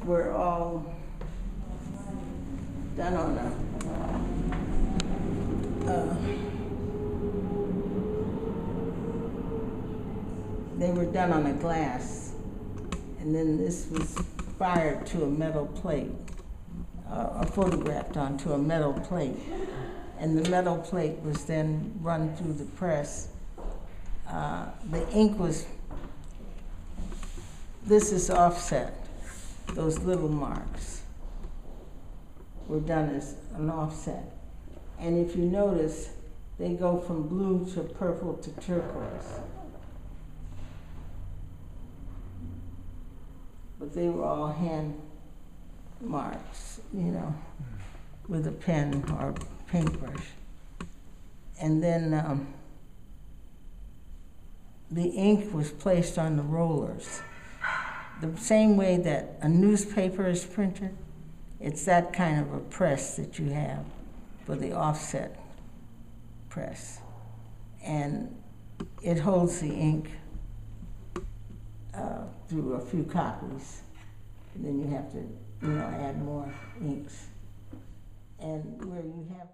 were all done on they were done on a glass, and then this was fired to a metal plate, or photographed onto a metal plate, and the metal plate was then run through the press. The ink was, this is offset. Those little marks were done as an offset. And if you notice, they go from blue to purple to turquoise. But they were all hand marks, you know, with a pen or paintbrush. And then the ink was placed on the rollers. The same way that a newspaper is printed, it's that kind of a press that you have for the offset press. And it holds the ink through a few copies. And then you have to, you know, add more inks. And where you have